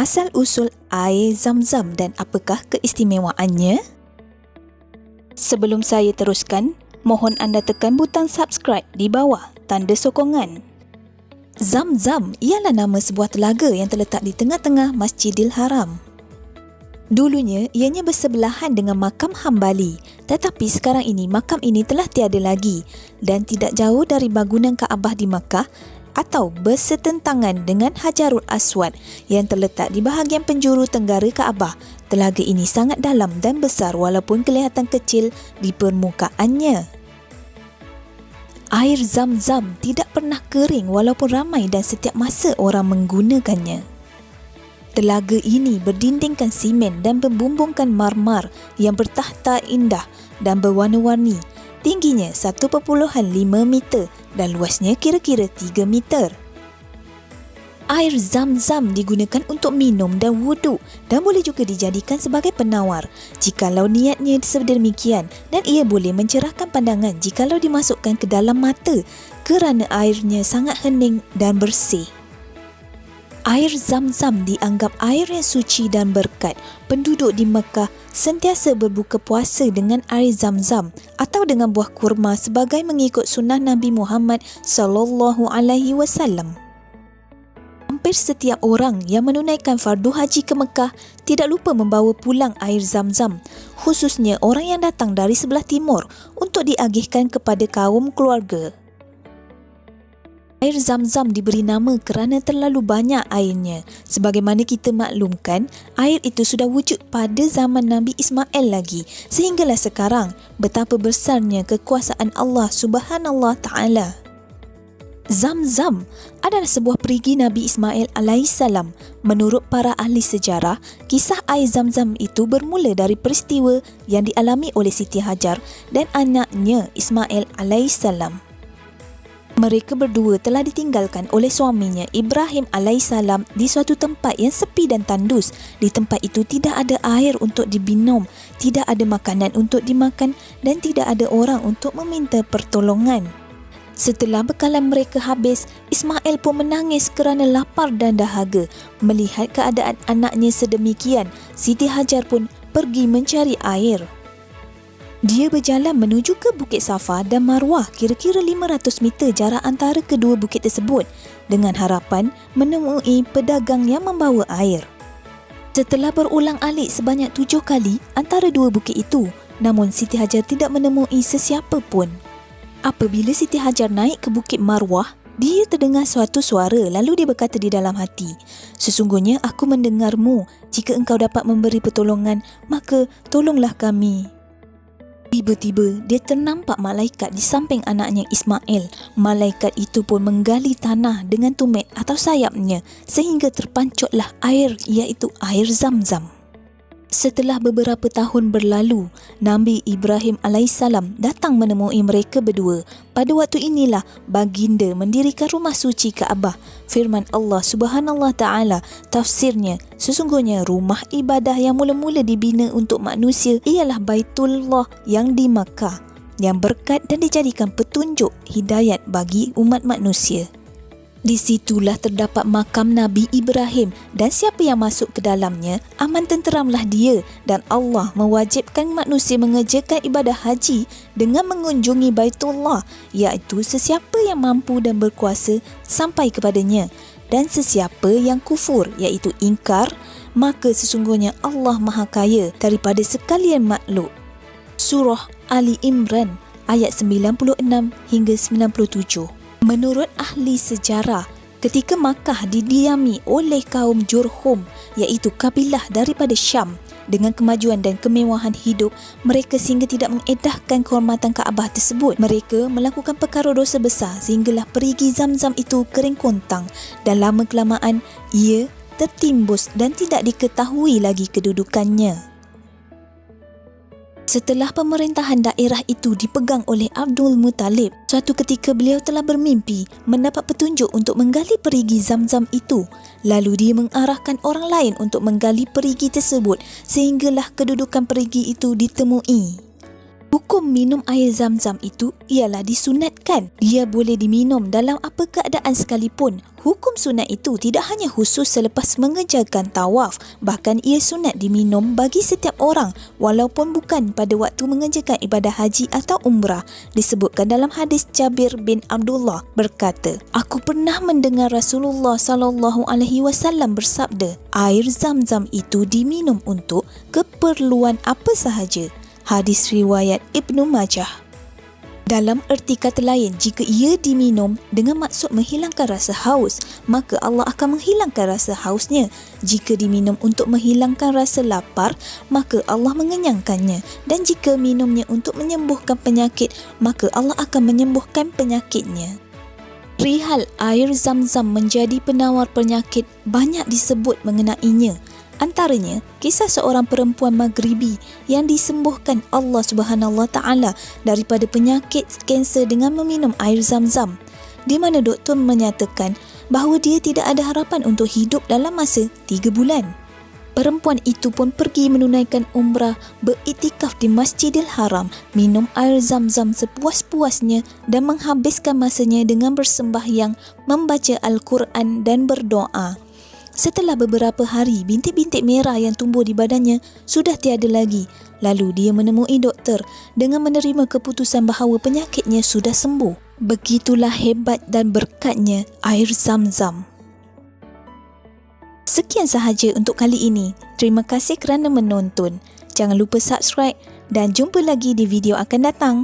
Asal-usul air Zam-Zam dan apakah keistimewaannya? Sebelum saya teruskan, mohon anda tekan butang subscribe di bawah tanda sokongan. Zam-Zam ialah nama sebuah telaga yang terletak di tengah-tengah Masjidil Haram. Dulunya, ianya bersebelahan dengan makam Hambali, tetapi sekarang ini makam ini telah tiada lagi dan tidak jauh dari bangunan Kaabah di Makkah atau bersetentangan dengan Hajarul Aswad yang terletak di bahagian penjuru tenggara Kaabah. Telaga ini sangat dalam dan besar walaupun kelihatan kecil di permukaannya. Air Zam-Zam tidak pernah kering walaupun ramai dan setiap masa orang menggunakannya. Telaga ini berdindingkan simen dan berbumbungkan marmar yang bertahta indah dan berwarna-warni. Tingginya 1.5 meter dan luasnya kira-kira 3 meter. Air Zam-Zam digunakan untuk minum dan wuduk dan boleh juga dijadikan sebagai penawar jikalau niatnya sedemikian, dan ia boleh mencerahkan pandangan jikalau dimasukkan ke dalam mata kerana airnya sangat hening dan bersih. Air Zam-Zam dianggap air yang suci dan berkat. Penduduk di Mekah sentiasa berbuka puasa dengan air Zam-Zam atau dengan buah kurma sebagai mengikut sunnah Nabi Muhammad SAW. Hampir setiap orang yang menunaikan fardu haji ke Mekah tidak lupa membawa pulang air Zam-Zam, khususnya orang yang datang dari sebelah timur untuk diagihkan kepada kaum keluarga. Air Zam-Zam diberi nama kerana terlalu banyak airnya. Sebagaimana kita maklumkan, air itu sudah wujud pada zaman Nabi Ismail lagi, sehinggalah sekarang betapa besarnya kekuasaan Allah Subhanallah Ta'ala. Zam-Zam adalah sebuah perigi Nabi Ismail alaihissalam. Menurut para ahli sejarah, kisah air Zam-Zam itu bermula dari peristiwa yang dialami oleh Siti Hajar dan anaknya Ismail alaihissalam. Mereka berdua telah ditinggalkan oleh suaminya Ibrahim alaihissalam di suatu tempat yang sepi dan tandus. Di tempat itu tidak ada air untuk diminum, tidak ada makanan untuk dimakan dan tidak ada orang untuk meminta pertolongan. Setelah bekalan mereka habis, Ismail pun menangis kerana lapar dan dahaga. Melihat keadaan anaknya sedemikian, Siti Hajar pun pergi mencari air. Dia berjalan menuju ke Bukit Safa dan Marwah, kira-kira 500 meter jarak antara kedua bukit tersebut, dengan harapan menemui pedagang yang membawa air. Setelah berulang-alik sebanyak 7 kali antara dua bukit itu, namun Siti Hajar tidak menemui sesiapa pun. Apabila Siti Hajar naik ke Bukit Marwah, dia terdengar suatu suara, lalu dia berkata di dalam hati, "Sesungguhnya aku mendengarmu. Jika engkau dapat memberi pertolongan, maka tolonglah kami." Tiba-tiba, dia ternampak malaikat di samping anaknya Ismail. Malaikat itu pun menggali tanah dengan tumit atau sayapnya sehingga terpancutlah air, iaitu air Zam-Zam. Setelah beberapa tahun berlalu, Nabi Ibrahim alaihissalam datang menemui mereka berdua. Pada waktu inilah baginda mendirikan rumah suci Kaabah. Firman Allah Subhanallah Ta'ala, tafsirnya, sesungguhnya rumah ibadah yang mula-mula dibina untuk manusia ialah Baitullah yang di Makkah, yang berkat dan dijadikan petunjuk hidayat bagi umat manusia. Di situlah terdapat makam Nabi Ibrahim dan siapa yang masuk ke dalamnya, aman tenteramlah dia, dan Allah mewajibkan manusia mengerjakan ibadah haji dengan mengunjungi Baitullah, iaitu sesiapa yang mampu dan berkuasa sampai kepadanya, dan sesiapa yang kufur, iaitu ingkar, maka sesungguhnya Allah Maha Kaya daripada sekalian makhluk. Surah Ali Imran ayat 96 hingga 97. Menurut ahli sejarah, ketika Makkah didiami oleh kaum Jurhum, iaitu kabilah daripada Syam, dengan kemajuan dan kemewahan hidup mereka sehingga tidak mengedahkan kehormatan Kaabah tersebut, mereka melakukan perkara dosa besar sehinggalah perigi Zam-Zam itu kering kontang dan lama-kelamaan ia tertimbus dan tidak diketahui lagi kedudukannya. Setelah pemerintahan daerah itu dipegang oleh Abdul Muttalib, suatu ketika beliau telah bermimpi mendapat petunjuk untuk menggali perigi Zam-Zam itu. Lalu dia mengarahkan orang lain untuk menggali perigi tersebut sehinggalah kedudukan perigi itu ditemui. Hukum minum air Zam-Zam itu ialah disunatkan. Dia boleh diminum dalam apa keadaan sekalipun. Hukum sunat itu tidak hanya khusus selepas mengerjakan tawaf, bahkan ia sunat diminum bagi setiap orang walaupun bukan pada waktu mengerjakan ibadah haji atau umrah. Disebutkan dalam hadis Jabir bin Abdullah berkata, "Aku pernah mendengar Rasulullah SAW bersabda, air zam-zam itu diminum untuk keperluan apa sahaja." Hadis riwayat Ibnu Majah. Dalam erti kata lain, jika ia diminum dengan maksud menghilangkan rasa haus, maka Allah akan menghilangkan rasa hausnya. Jika diminum untuk menghilangkan rasa lapar, maka Allah mengenyangkannya. Dan jika minumnya untuk menyembuhkan penyakit, maka Allah akan menyembuhkan penyakitnya. Perihal air zam-zam menjadi penawar penyakit, banyak disebut mengenainya. Antaranya, kisah seorang perempuan Maghribi yang disembuhkan Allah Subhanahu Wa Taala daripada penyakit kanser dengan meminum air zam-zam, di mana doktor menyatakan bahawa dia tidak ada harapan untuk hidup dalam masa 3 bulan. Perempuan itu pun pergi menunaikan umrah, beriktikaf di Masjidil Haram, minum air zam-zam sepuas-puasnya dan menghabiskan masanya dengan bersembahyang, membaca Al-Quran dan berdoa. Setelah beberapa hari, bintik-bintik merah yang tumbuh di badannya sudah tiada lagi. Lalu dia menemui doktor dengan menerima keputusan bahawa penyakitnya sudah sembuh. Begitulah hebat dan berkatnya air zam-zam. Sekian sahaja untuk kali ini. Terima kasih kerana menonton. Jangan lupa subscribe dan jumpa lagi di video akan datang.